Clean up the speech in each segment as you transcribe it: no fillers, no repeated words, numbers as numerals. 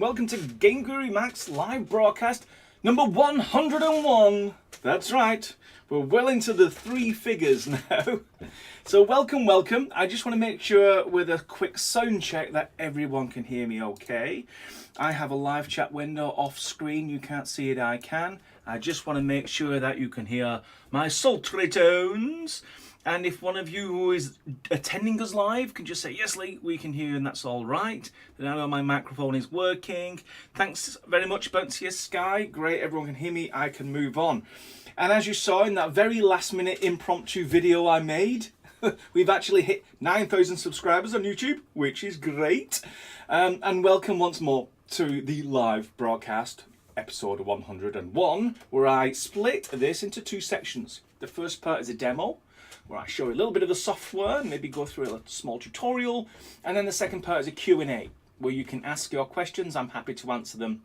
welcome to GameGuru MAX live broadcast number 101. That's right, we're well into the three figures now. So welcome. I just want to make sure with a quick sound check that everyone can hear me okay. I have a live chat window off screen, you can't see it, I can. I just want to make sure that you can hear my sultry tones. And if one of you who is attending us live can just say, yes, Lee, we can hear you and that's all right. Then I know my microphone is working. Thanks very much, Bouncy Sky. Great, everyone can hear me. I can move on. And as you saw in that very last minute impromptu video I made, we've actually hit 9,000 subscribers on YouTube, which is great. And welcome once more to the live broadcast, episode 101, where I split this into two sections. The first part is a demo, where I show you a little bit of the software, maybe go through a small tutorial, and then the second part is a Q&A, where you can ask your questions. I'm happy to answer them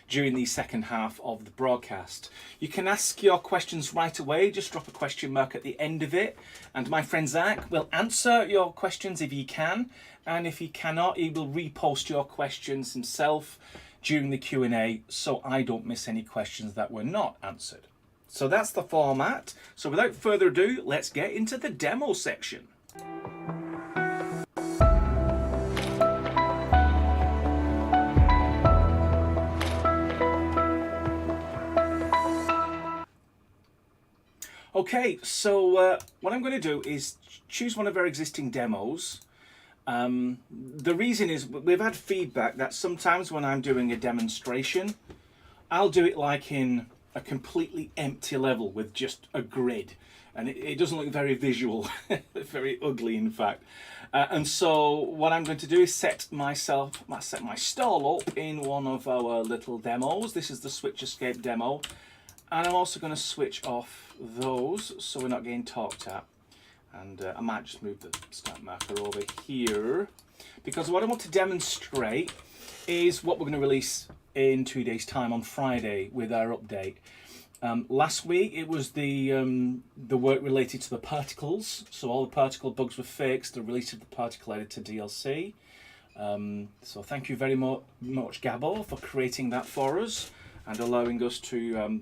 during the second half of the broadcast. You can ask your questions right away, just drop a question mark at the end of it, and my friend Zach will answer your questions if he can, and if he cannot, he will repost your questions himself during the Q&A, so I don't miss any questions that were not answered. So that's the format. So without further ado, let's get into the demo section. Okay, so what I'm going to do is choose one of our existing demos. The reason is we've had feedback that sometimes when I'm doing a demonstration, I'll do it like in a completely empty level with just a grid, and it doesn't look very visual. Very ugly, in fact. And so what I'm going to do is set my stall up in one of our little demos. This is the Switch Escape demo, and I'm also going to switch off those so we're not getting talked at. And I might just move the start marker over here, because what I want to demonstrate is what we're going to release in 2 days' time on Friday with our update. Last week it was the work related to the particles, so all the particle bugs were fixed, the release of the particle editor DLC. So thank you very much Gabo for creating that for us and allowing us to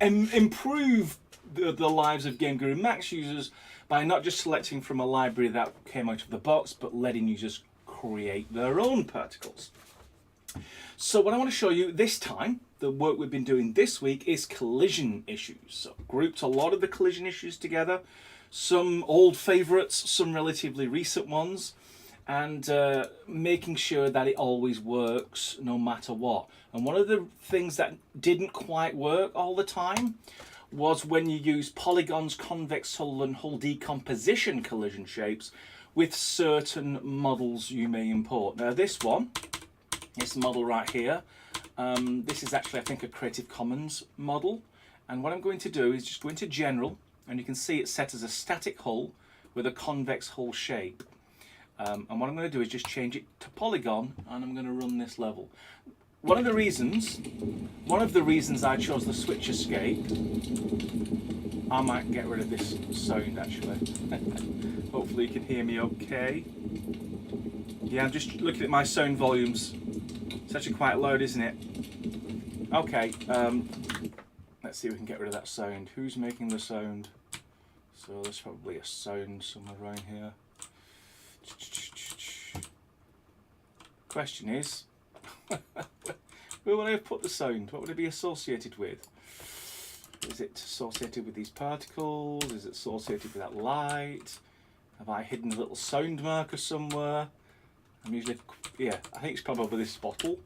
improve the lives of GameGuru MAX users by not just selecting from a library that came out of the box, but letting users create their own particles. So what I want to show you this time, the work we've been doing this week, is collision issues. So I've grouped a lot of the collision issues together, some old favourites, some relatively recent ones, and making sure that it always works no matter what. And one of the things that didn't quite work all the time was when you use polygons, convex hull and hull decomposition collision shapes with certain models you may import. Now this one, this model right here, this is actually, I think, a Creative Commons model. And what I'm going to do is just go into General, and you can see it's set as a static hull with a convex hull shape. And what I'm going to do is just change it to polygon, and I'm going to run this level. One of the reasons I chose the Switch Escape, I might get rid of this sound actually. Hopefully you can hear me okay. Yeah, I'm just looking at my sound volumes. It's actually quite loud, isn't it? Okay, let's see if we can get rid of that sound. Who's making the sound? So there's probably a sound somewhere around here. Question is, where would I have put the sound? What would it be associated with? Is it associated with these particles? Is it associated with that light? Have I hidden a little sound marker somewhere? I'm usually, yeah, I think it's probably this bottle.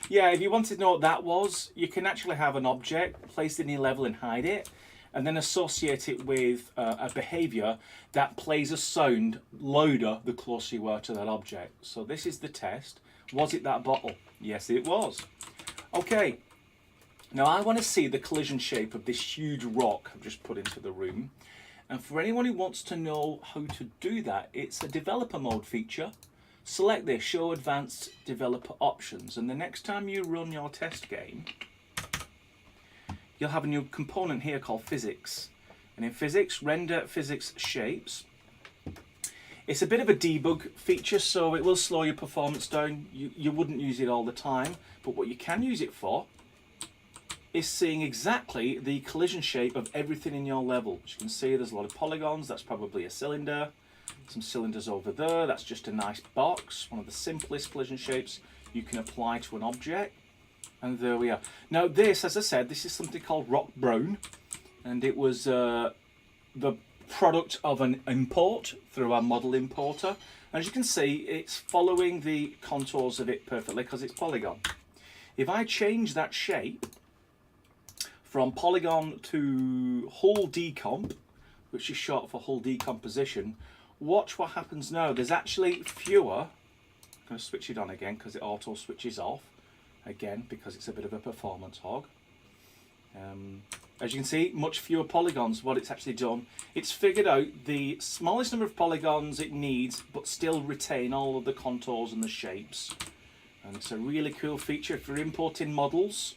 Yeah, if you wanted to know what that was, you can actually have an object, place it in your level and hide it, and then associate it with a behavior that plays a sound louder the closer you are to that object. So this is the test. Was it that bottle? Yes, it was. Okay, now I want to see the collision shape of this huge rock I've just put into the room. And for anyone who wants to know how to do that, it's a developer mode feature. Select this, show advanced developer options, and the next time you run your test game, you'll have a new component here called physics. And in physics, render physics shapes. It's a bit of a debug feature, so it will slow your performance down. You wouldn't use it all the time, but what you can use it for is seeing exactly the collision shape of everything in your level. As you can see, there's a lot of polygons. That's probably a cylinder. Some cylinders over there. That's just a nice box. One of the simplest collision shapes you can apply to an object. And there we are. Now this, as I said, this is something called rock brown, and it was the product of an import through our model importer. As you can see, it's following the contours of it perfectly because it's polygon. If I change that shape from polygon to hull decomp, which is short for hull decomposition, watch what happens now. There's actually fewer. I'm going to switch it on again because it auto switches off again because it's a bit of a performance hog. As you can see, much fewer polygons. What it's actually done, it's figured out the smallest number of polygons it needs, but still retain all of the contours and the shapes. And it's a really cool feature if you're importing models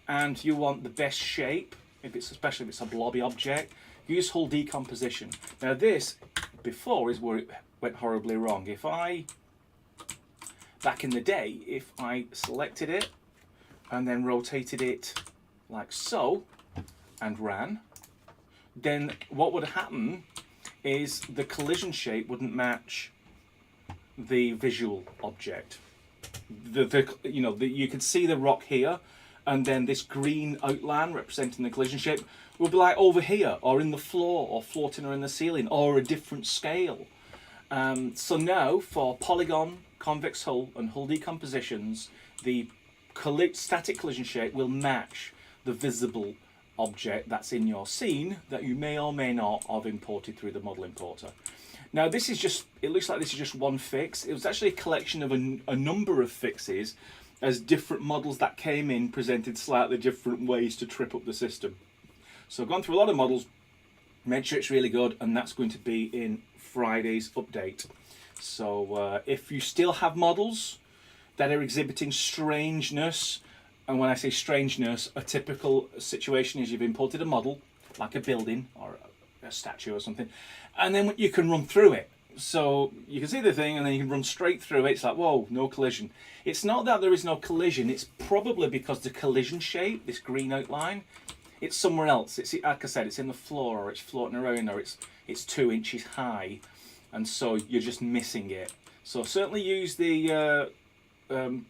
and you want the best shape, especially if it's a blobby object, use hull decomposition. Now this, before, is where it went horribly wrong. Back in the day, if I selected it and then rotated it like so, and ran, then what would happen is the collision shape wouldn't match the visual object. You could see the rock here, and then this green outline representing the collision shape would be like over here, or in the floor, or floating or in the ceiling, or a different scale. So now for polygon, convex hull, and hull decompositions, the static collision shape will match the visible object that's in your scene that you may or may not have imported through the model importer. Now this is just, it looks like this is just one fix. It was actually a collection of a number of fixes as different models that came in presented slightly different ways to trip up the system. So I've gone through a lot of models, made sure it's really good, and that's going to be in Friday's update. So if you still have models that are exhibiting strangeness, and when I say strangeness, a typical situation is you've imported a model, like a building or a statue or something, and then you can run through it. So you can see the thing and then you can run straight through it. It's like, whoa, no collision. It's not that there is no collision, it's probably because the collision shape, this green outline, it's somewhere else. It's, like I said, it's in the floor, or it's floating around, or it's 2 inches high, and so you're just missing it. So certainly use the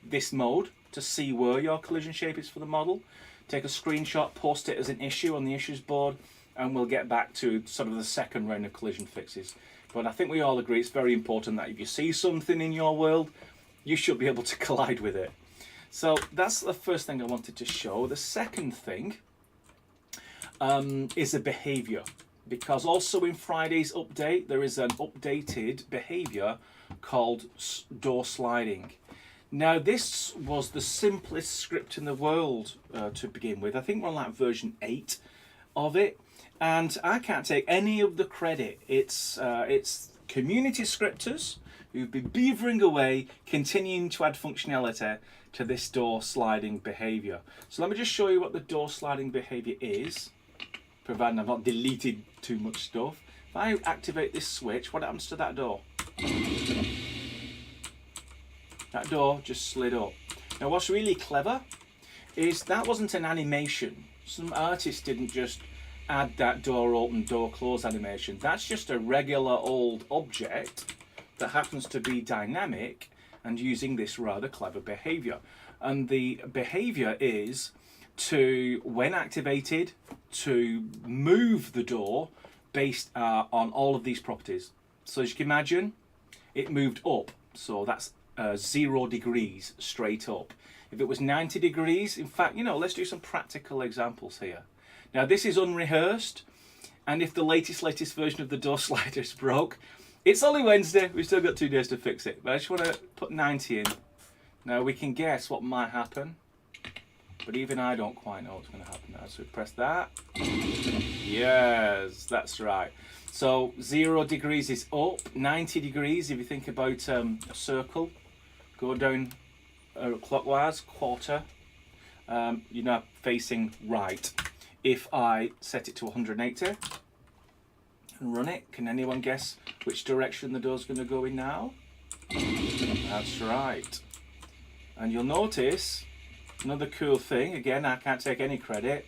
this mode to see where your collision shape is for the model. Take a screenshot, post it as an issue on the issues board, and we'll get back to sort of the second round of collision fixes. But I think we all agree it's very important that if you see something in your world, you should be able to collide with it. So that's the first thing I wanted to show. The second thing is a behavior, because also in Friday's update there is an updated behavior called door sliding. Now this was the simplest script in the world to begin with. I think we're on like version 8 of it, and I can't take any of the credit. It's community scripters who've been beavering away, continuing to add functionality to this door sliding behavior. So let me just show you what the door sliding behavior is, providing I've not deleted too much stuff. If I activate this switch, what happens to that door? That door just slid up. Now what's really clever is that wasn't an animation. Some artist didn't just add that door open, door close animation. That's just a regular old object that happens to be dynamic and using this rather clever behavior. And the behavior is to, when activated, to move the door based on all of these properties. So as you can imagine, it moved up. So that's 0 degrees straight up. If it was 90 degrees, in fact, let's do some practical examples here. Now this is unrehearsed, and if the latest version of the door slider is broke, it's only Wednesday, we've still got 2 days to fix it. But I just want to put 90 in. Now we can guess what might happen, but even I don't quite know what's going to happen now. So we press that. Yes, that's right. So 0 degrees is up, 90 degrees, if you think about a circle, go down clockwise, quarter, you're now facing right. If I set it to 180, and run it. Can anyone guess which direction the door's going to go in now? That's right. And you'll notice another cool thing, again, I can't take any credit.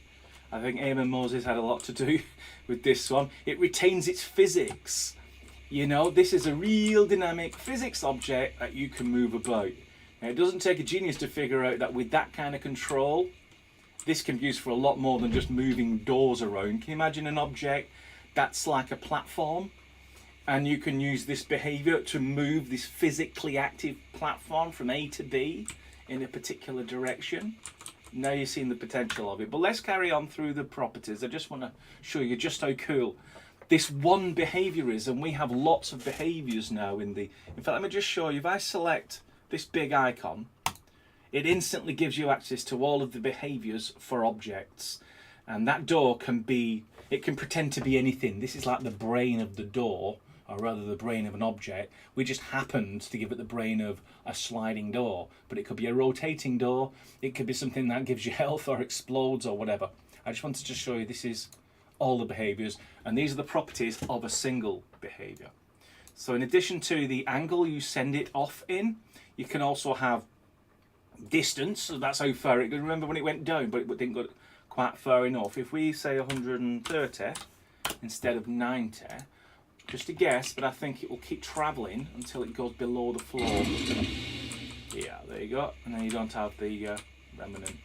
I think Eamon Moses had a lot to do with this one. It retains its physics. You know, this is a real dynamic physics object that you can move about. Now, it doesn't take a genius to figure out that with that kind of control, this can be used for a lot more than just moving doors around. Can you imagine an object that's like a platform? And you can use this behavior to move this physically active platform from A to B in a particular direction. Now you've seen the potential of it. But let's carry on through the properties. I just want to show you just how cool this one behavior is. And we have lots of behaviors now in fact, let me just show you. If I select this big icon, it instantly gives you access to all of the behaviors for objects. And that door can pretend to be anything. This is like the brain of the door, or rather the brain of an object. We just happened to give it the brain of a sliding door, but it could be a rotating door. It could be something that gives you health or explodes or whatever. I just wanted to show you this is all the behaviors, and these are the properties of a single behavior. So in addition to the angle you send it off in, you can also have distance, so that's how far it goes. Remember when it went down, but it didn't go quite far enough. If we say 130 instead of 90, just a guess, but I think it will keep travelling until it goes below the floor. Yeah, there you go. And then you don't have the remnant.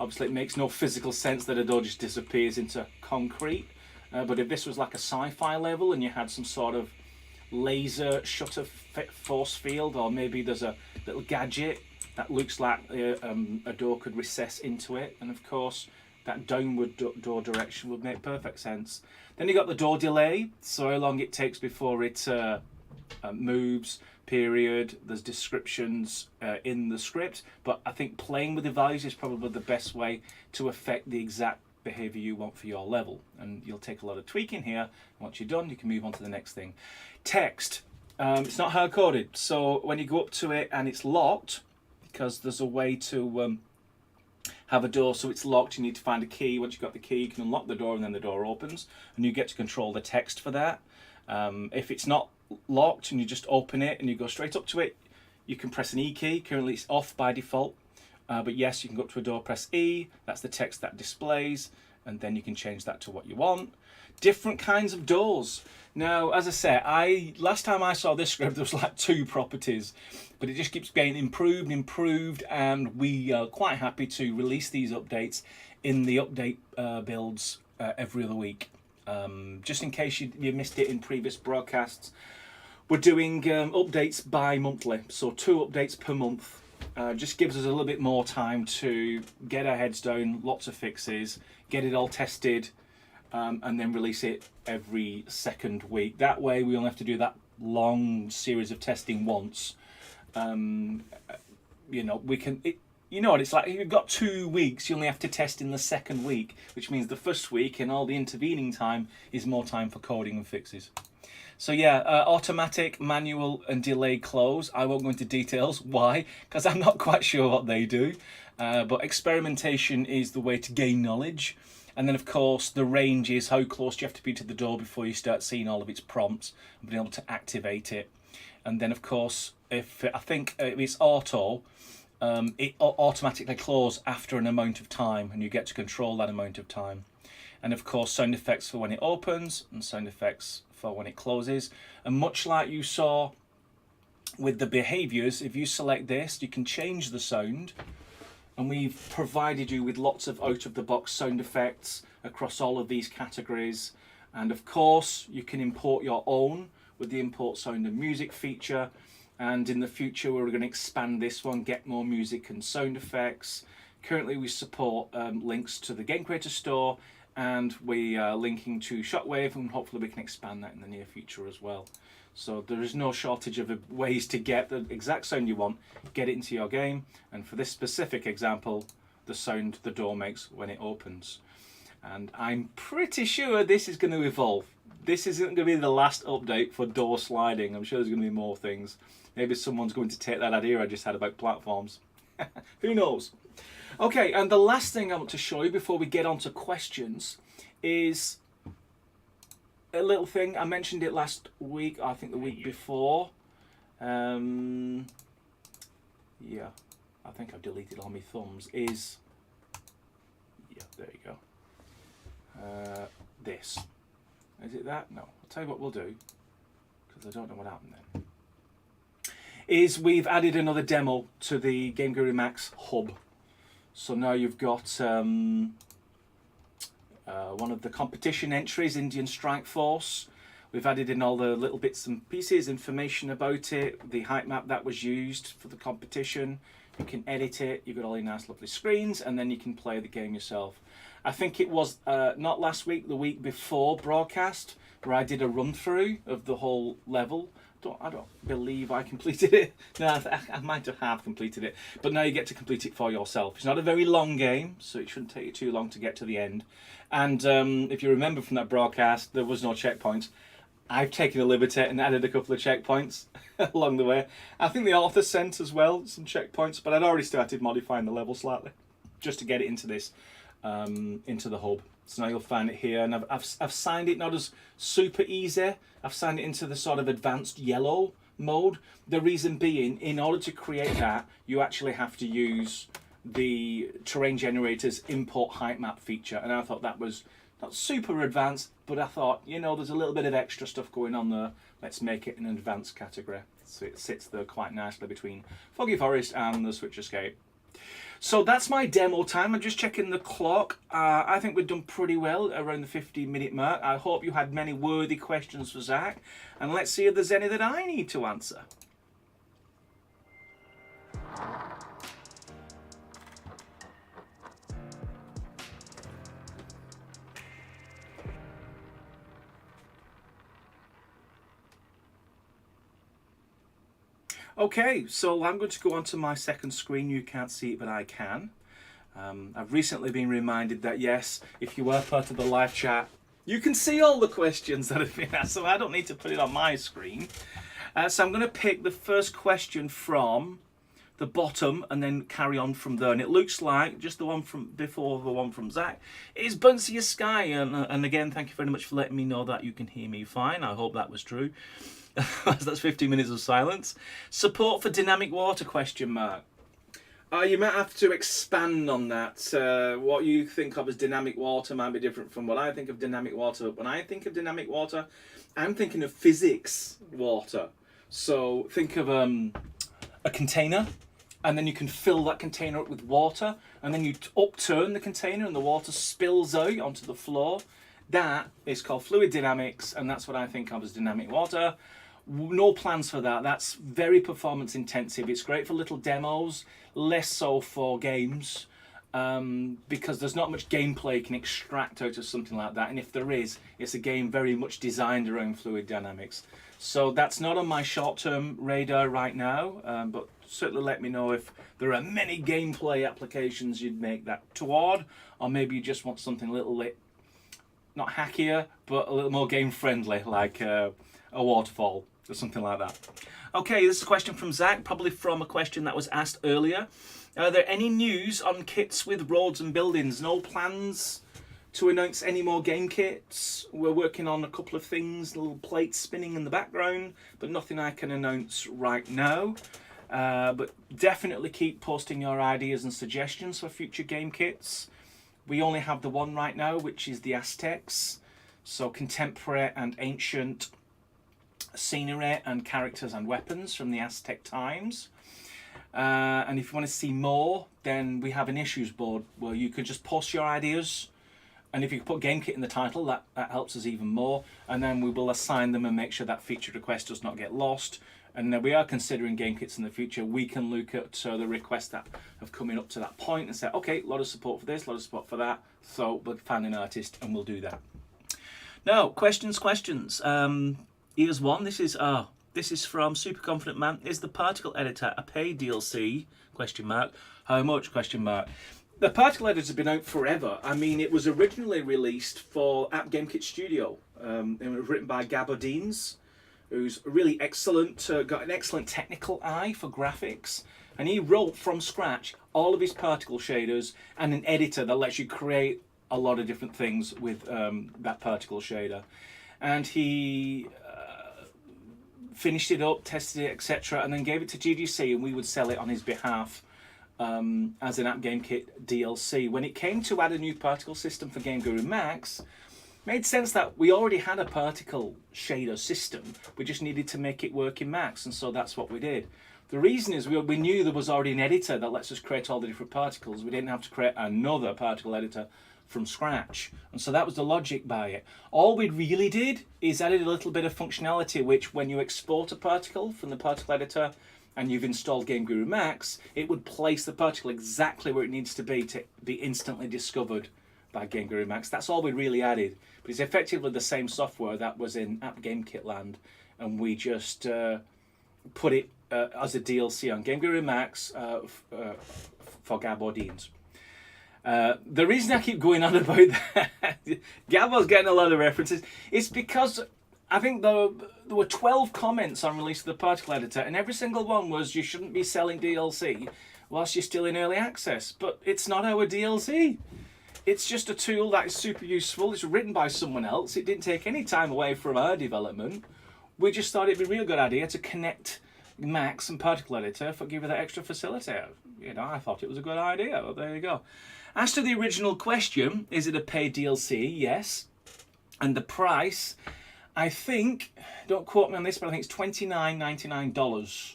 Obviously, it makes no physical sense that a door just disappears into concrete. But if this was like a sci-fi level and you had some sort of laser shutter force field, or maybe there's a little gadget that looks like a door could recess into it, and of course, that downward door direction would make perfect sense. Then you got the door delay, so how long it takes before it moves, period. There's descriptions in the script, but I think playing with the values is probably the best way to affect the exact behavior you want for your level. And you'll take a lot of tweaking here. Once you're done, you can move on to the next thing. Text. It's not hard coded, so when you go up to it and it's locked, because there's a way to have a door so it's locked, you need to find a key. Once you've got the key, you can unlock the door and then the door opens, and you get to control the text for that. If it's not locked and you just open it and you go straight up to it, you can press an E key. Currently it's off by default, but yes, you can go up to a door, press E, that's the text that displays, and then you can change that to what you want. Different kinds of doors. Now, as I said, last time I saw this script, there was like 2 properties, but it just keeps getting improved, and we are quite happy to release these updates in the update builds every other week. Just in case you missed it in previous broadcasts, we're doing updates bi-monthly, so 2 updates per month. Just gives us a little bit more time to get our heads down, lots of fixes, get it all tested, and then release it every second week. That way we only have to do that long series of testing once. You know, we can, you know what it's like, if you've got 2 weeks, you only have to test in the second week, which means the first week and all the intervening time is more time for coding and fixes. So yeah, automatic, manual and delay close. I won't go into details. Why? Because I'm not quite sure what they do. But experimentation is the way to gain knowledge. And then of course the range is how close you have to be to the door before you start seeing all of its prompts and being able to activate it. And then of course, if it's auto, it automatically closes after an amount of time, and you get to control that amount of time. And of course sound effects for when it opens and sound effects for when it closes. And much like you saw with the behaviors, if you select this, you can change the sound. And we've provided you with lots of out-of-the-box sound effects across all of these categories. And of course, you can import your own with the import sound and music feature. And in the future, we're going to expand this one, get more music and sound effects. Currently, we support links to the Game Creator Store, and we are linking to Shockwave, and hopefully we can expand that in the near future as well. So there is no shortage of ways to get the exact sound you want, get it into your game. And for this specific example, the sound the door makes when it opens. And I'm pretty sure this is going to evolve. This isn't going to be the last update for door sliding. I'm sure there's going to be more things. Maybe someone's going to take that idea I just had about platforms. Who knows? Okay, and the last thing I want to show you before we get on to questions is a little thing, I mentioned it last week, I think the week before. Yeah, I think I've deleted all my thumbs. Yeah, there you go. This. Is it that? No. I'll tell you what we'll do, because I don't know what happened then. Is we've added another demo to the GameGuru MAX hub. So now you've got one of the competition entries, Indian Strike Force. We've added in all the little bits and pieces, information about it, the height map that was used for the competition. You can edit it, you've got all your nice lovely screens, and then you can play the game yourself. I think it was not last week, the week before broadcast, where I did a run through of the whole level. I don't believe I completed it. No, I might have completed it, but now you get to complete it for yourself. It's not a very long game, so it shouldn't take you too long to get to the end. And if you remember from that broadcast, there was no checkpoints. I've taken a liberty and added a couple of checkpoints along the way. I think the author sent as well some checkpoints, but I'd already started modifying the level slightly just to get it into this, into the hub. So now you'll find it here, and I've signed it not as super easy. I've signed it into the sort of advanced yellow mode. The reason being, in order to create that, you actually have to use the terrain generator's import height map feature, and I thought that was not super advanced, but I thought, you know, there's a little bit of extra stuff going on there. Let's make it an advanced category. So it sits there quite nicely between Foggy Forest and the Switch Escape. So that's my demo time. I'm just checking the clock. I think we've done pretty well around the 15-minute mark. I hope you had many worthy questions for Zach. And let's see if there's any that I need to answer. Okay, so I'm going to go onto my second screen. You can't see it, but I can. I've recently been reminded that, yes, if you were part of the live chat, you can see all the questions that have been asked, so I don't need to put it on my screen. So I'm going to pick the first question from the bottom and then carry on from there. And it looks like just the one from before the one from Zach is Buncey Sky. And again, thank you very much for letting me know that you can hear me fine. I hope that was true. That's 15 minutes of silence. Support for dynamic water, question mark. You might have to expand on that. What you think of as dynamic water might be different from what I think of dynamic water. When I think of dynamic water, I'm thinking of physics water. So think of a container, and then you can fill that container up with water, and then you upturn the container and the water spills out onto the floor. That is called fluid dynamics, and that's what I think of as dynamic water. No plans for that. That's very performance intensive. It's great for little demos, less so for games, because there's not much gameplay you can extract out of something like that. And if there is, it's a game very much designed around fluid dynamics. So that's not on my short-term radar right now, but certainly let me know if there are many gameplay applications you'd make that toward, or maybe you just want something a little bit, not hackier, but a little more game-friendly, like a waterfall or something like that. Okay, this is a question from Zach, probably from a question that was asked earlier. Are there any news on kits with roads and buildings? No plans to announce any more game kits. We're working on a couple of things, little plates spinning in the background, but nothing I can announce right now. But definitely keep posting your ideas and suggestions for future game kits. We only have the one right now, which is the Aztecs. So contemporary and ancient scenery and characters and weapons from the Aztec times. And if you want to see more, then we have an issues board where you could just post your ideas. And if you put game kit in the title, that helps us even more. And then we will assign them and make sure that feature request does not get lost. And we are considering game kits in the future. We can look at the requests that have coming up to that point and say, okay, a lot of support for this, a lot of support for that. So we'll find an artist and we'll do that. Now, questions. Here's one. This is from Super Confident Man. Is the particle editor a paid DLC? Question mark. How much? Question mark. The particle editor has been out forever. I mean, it was originally released for App Game Kit Studio. It was written by Gabbo Deans, who's really excellent, got an excellent technical eye for graphics. And he wrote from scratch all of his particle shaders and an editor that lets you create a lot of different things with that particle shader. and he finished it up, tested it, etc., and then gave it to GGC, and we would sell it on his behalf as an App Game Kit DLC. When it came to add a new particle system for GameGuru MAX, made sense that we already had a particle shader system. We just needed to make it work in Max, and so that's what we did. The reason is we knew there was already an editor that lets us create all the different particles. We didn't have to create another particle editor from scratch, and so that was the logic by it. All we really did is added a little bit of functionality, which when you export a particle from the particle editor and you've installed GameGuru MAX, it would place the particle exactly where it needs to be instantly discovered by GameGuru MAX. That's all we really added, but it's effectively the same software that was in App Game Kit land, and we just put it as a DLC on GameGuru MAX for Gabardines. The reason I keep going on about that, Gabo's getting a lot of references, is because I think there were 12 comments on release of the particle editor, and every single one was you shouldn't be selling DLC whilst you're still in early access. But it's not our DLC. It's just a tool that is super useful. It's written by someone else. It didn't take any time away from our development. We just thought it'd be a real good idea to connect Max and particle editor for give you that extra facility. You know, I thought it was a good idea. Well, there you go. As to the original question, is it a paid DLC? Yes. And the price, I think, don't quote me on this, but I think it's $29.99.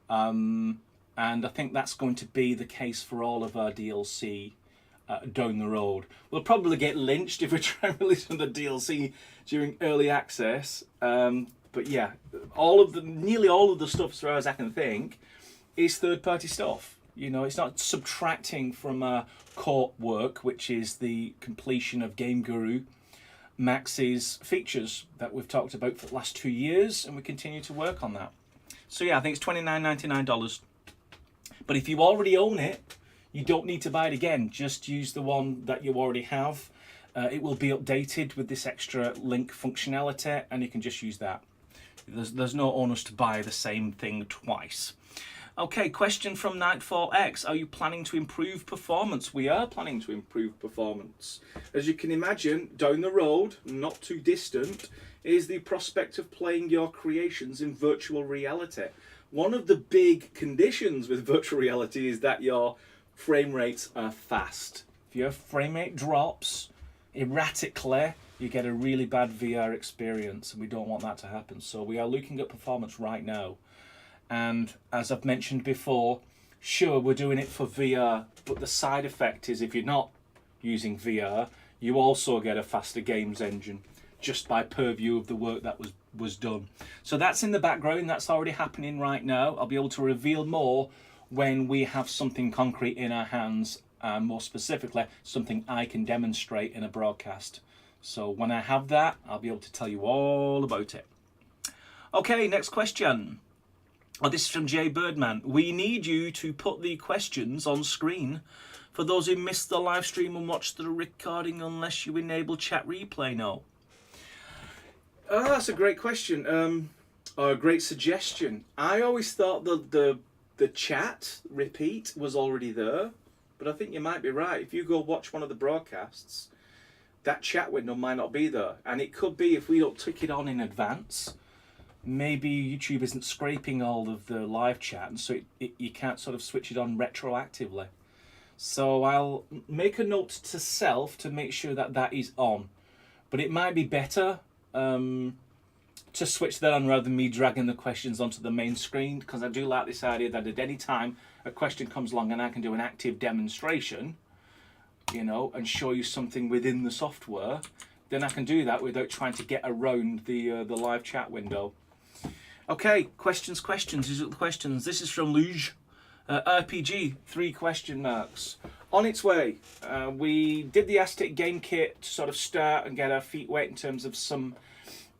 And I think that's going to be the case for all of our DLC down the road. We'll probably get lynched if we try and release another DLC during early access. But yeah, nearly all of the stuff, as far as I can think, is third-party stuff. You know, it's not subtracting from our core work, which is the completion of GameGuru MAX's features that we've talked about for the last 2 years, and we continue to work on that. So yeah, I think it's $29.99. But if you already own it, you don't need to buy it again. Just use the one that you already have. It will be updated with this extra link functionality, and you can just use that. There's no onus to buy the same thing twice. Okay, question from Nightfall-X. Are you planning to improve performance? We are planning to improve performance. As you can imagine, down the road, not too distant, is the prospect of playing your creations in virtual reality. One of the big conditions with virtual reality is that your frame rates are fast. If your frame rate drops erratically, you get a really bad VR experience, and we don't want that to happen. So we are looking at performance right now. And as I've mentioned before, sure, we're doing it for VR, but the side effect is if you're not using VR, you also get a faster games engine just by purview of the work that was done. So that's in the background, that's already happening right now. I'll be able to reveal more when we have something concrete in our hands, and more specifically, something I can demonstrate in a broadcast. So when I have that, I'll be able to tell you all about it. Okay, next question. Oh, this is from Jay Birdman. We need you to put the questions on screen for those who missed the live stream and watched the recording unless you enable chat replay. No. Oh, that's a great question. Or a great suggestion. I always thought the chat repeat was already there, but I think you might be right. If you go watch one of the broadcasts, that chat window might not be there. And it could be if we don't tick it on in advance, maybe YouTube isn't scraping all of the live chat, and so you can't sort of switch it on retroactively. So I'll make a note to self to make sure that that is on. But it might be better to switch that on rather than me dragging the questions onto the main screen, because I do like this idea that at any time a question comes along and I can do an active demonstration, you know, and show you something within the software, then I can do that without trying to get around the live chat window. Okay, questions. These are the questions. This is from Luge. RPG, 3 question marks. On its way. We did the Aztec game kit to sort of start and get our feet wet in terms of some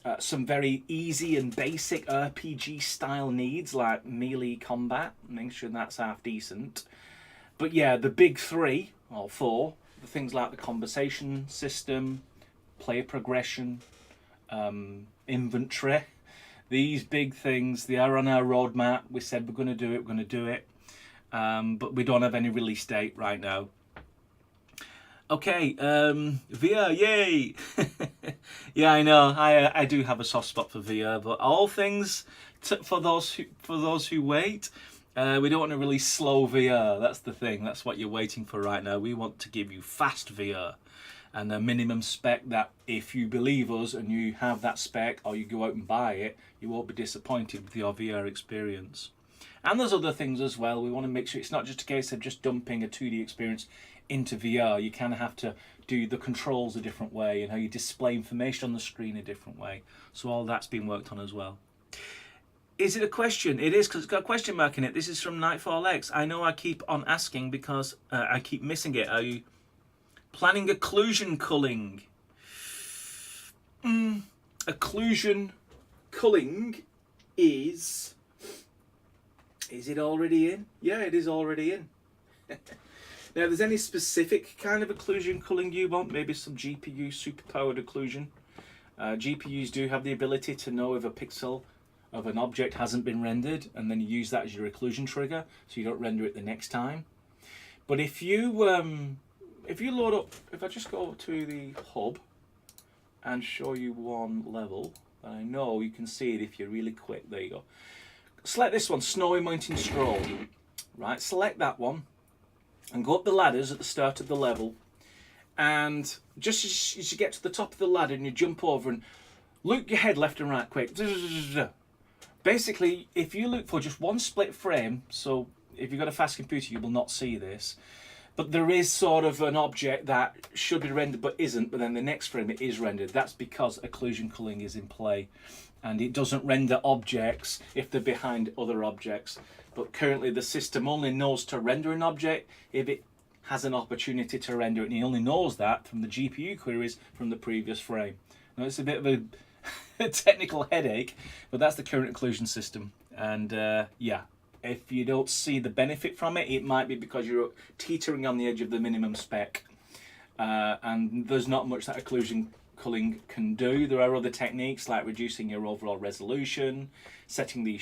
very easy and basic RPG style needs like melee combat, make sure that's half decent. But yeah, the big 3 or 4, the things like the conversation system, player progression, inventory. These big things, they are on our roadmap. We said we're going to do it. But we don't have any release date right now. Okay, VR, yay! Yeah, I know. I do have a soft spot for VR, but all things for those who wait. We don't want to release slow VR. That's the thing. That's what you're waiting for right now. We want to give you fast VR and a minimum spec that if you believe us and you have that spec or you go out and buy it, you won't be disappointed with your VR experience. And there's other things as well. We want to make sure it's not just a case of just dumping a 2D experience into VR. You kind of have to do the controls a different way and how you display information on the screen a different way. So all that's been worked on as well. Is it a question? It is, because it's got a question mark in it. This is from Nightfall X. I know I keep on asking because I keep missing it. Are you planning occlusion culling? Occlusion culling is it already in? Yeah, it is already in. Now, if there's any specific kind of occlusion culling you want, maybe some GPU superpowered occlusion. GPUs do have the ability to know if a pixel of an object hasn't been rendered, and then you use that as your occlusion trigger, so you don't render it the next time. But if you load up, if I just go to the hub and show you one level, I know you can see it if you're really quick. There you go. Select this one, Snowy Mountain Stroll. Right, select that one and go up the ladders at the start of the level, and just as you get to the top of the ladder and you jump over and look your head left and right quick. Basically, if you look for just one split frame, so if you've got a fast computer you will not see this, but there is sort of an object that should be rendered but isn't, but then the next frame it is rendered. That's because occlusion culling is in play, and it doesn't render objects if they're behind other objects. But currently the system only knows to render an object if it has an opportunity to render it, and it only knows that from the GPU queries from the previous frame. Now, it's a bit of a technical headache, but that's the current occlusion system. And yeah, if you don't see the benefit from it, it might be because you're teetering on the edge of the minimum spec, and there's not much that occlusion culling can do. There are other techniques like reducing your overall resolution, setting the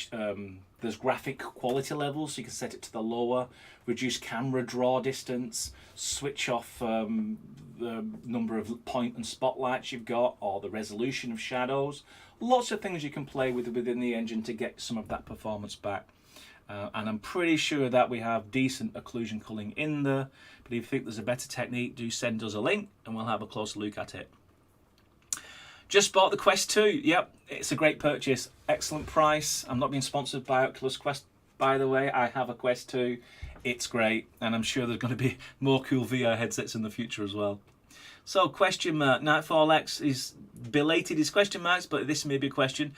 there's graphic quality levels, so you can set it to the lower, reduce camera draw distance, switch off the number of point and spotlights you've got, or the resolution of shadows. Lots of things you can play with within the engine to get some of that performance back. And I'm pretty sure that we have decent occlusion culling in there, but if you think there's a better technique, do send us a link and we'll have a closer look at it. Just bought the Quest 2. Yep, it's a great purchase. Excellent price. I'm not being sponsored by Oculus Quest, by the way. I have a Quest 2. It's great, and I'm sure there's going to be more cool VR headsets in the future as well. So, question mark. Nightfall X is belated his question marks, but this may be a question.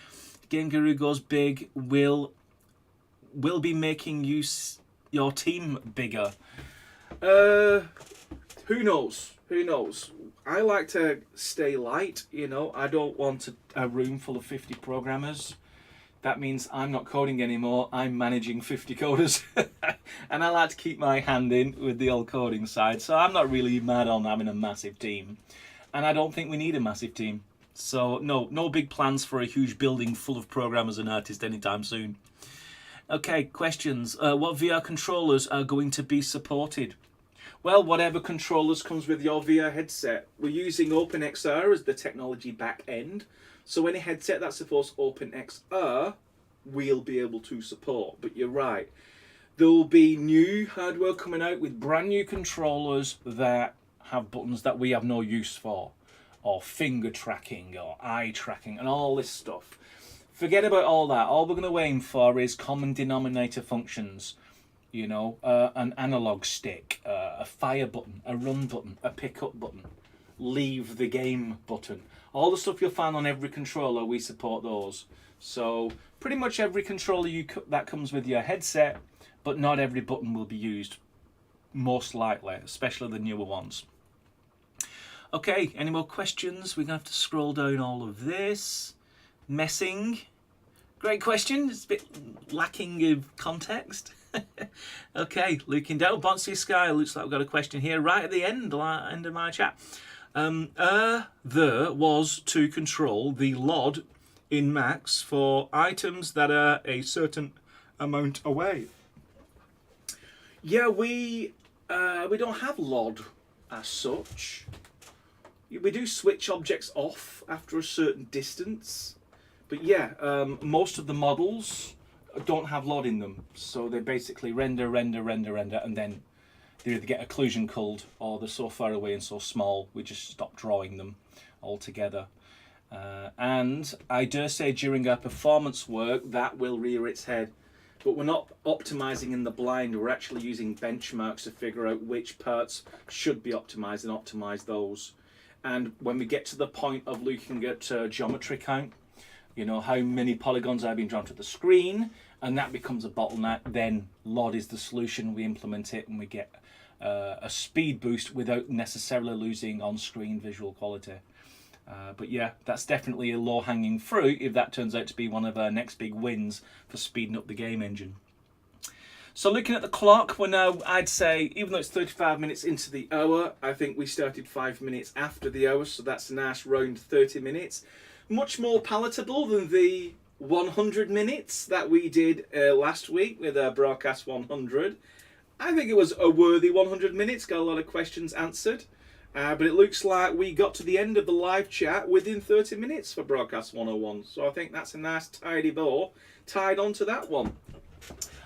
GameGuru goes big. Will be making your team bigger? Who knows? Who knows? I like to stay light, you know. I don't want a room full of 50 programmers. That means I'm not coding anymore. I'm managing 50 coders. And I like to keep my hand in with the old coding side. So I'm not really mad on having a massive team. And I don't think we need a massive team. So no big plans for a huge building full of programmers and artists anytime soon. Okay, questions. What VR controllers are going to be supported? Well, whatever controllers comes with your VR headset. We're using OpenXR as the technology back end. So any headset that supports OpenXR, we'll be able to support. But you're right. There will be new hardware coming out with brand new controllers that have buttons that we have no use for. Or finger tracking, or eye tracking, and all this stuff. Forget about all that. All we're going to aim for is common denominator functions. You know, an analog stick, a fire button, a run button, a pickup button, leave the game button. All the stuff you'll find on every controller, we support those. So pretty much every controller that comes with your headset, but not every button will be used, most likely, especially the newer ones. Okay, any more questions? We're going to have to scroll down all of this. Messing. Great question. It's a bit lacking of context. Okay, looking down, Bouncy Sky, looks like we've got a question here right at the end of my chat. There was to control the LOD in Max for items that are a certain amount away. Yeah, we don't have LOD as such. We do switch objects off after a certain distance. But yeah, most of the models don't have LOD in them. So they basically render, and then they either get occlusion culled or they're so far away and so small, we just stop drawing them altogether. And I dare say during our performance work, that will rear its head. But we're not optimizing in the blind, we're actually using benchmarks to figure out which parts should be optimized and optimize those. And when we get to the point of looking at geometry count, you know, how many polygons are being drawn to the screen, and that becomes a bottleneck, then LOD is the solution. We implement it and we get a speed boost without necessarily losing on-screen visual quality. But yeah, that's definitely a low-hanging fruit if that turns out to be one of our next big wins for speeding up the game engine. So looking at the clock, we're now, I'd say, even though it's 35 minutes into the hour, I think we started 5 minutes after the hour, so that's a nice round 30 minutes. Much more palatable than the 100 minutes that we did last week with our Broadcast 100. I think it was a worthy 100 minutes, got a lot of questions answered. But it looks like we got to the end of the live chat within 30 minutes for Broadcast 101. So I think that's a nice tidy bow tied onto that one.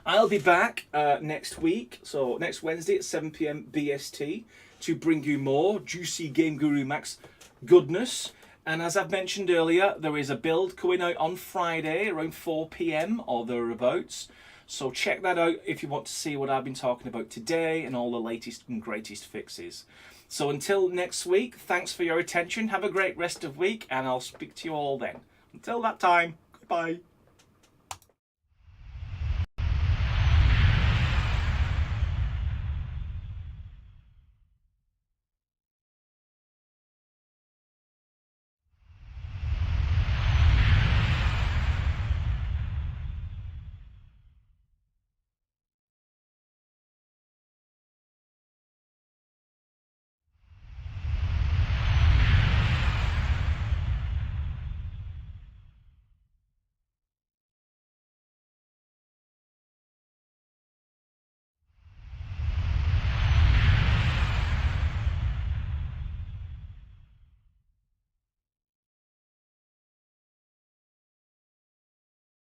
I'll be back next week, so next Wednesday at 7 PM BST, to bring you more juicy GameGuru MAX goodness. And as I've mentioned earlier, there is a build going out on Friday around 4 PM or thereabouts. So check that out if you want to see what I've been talking about today and all the latest and greatest fixes. So until next week, thanks for your attention. Have a great rest of week, and I'll speak to you all then. Until that time, goodbye.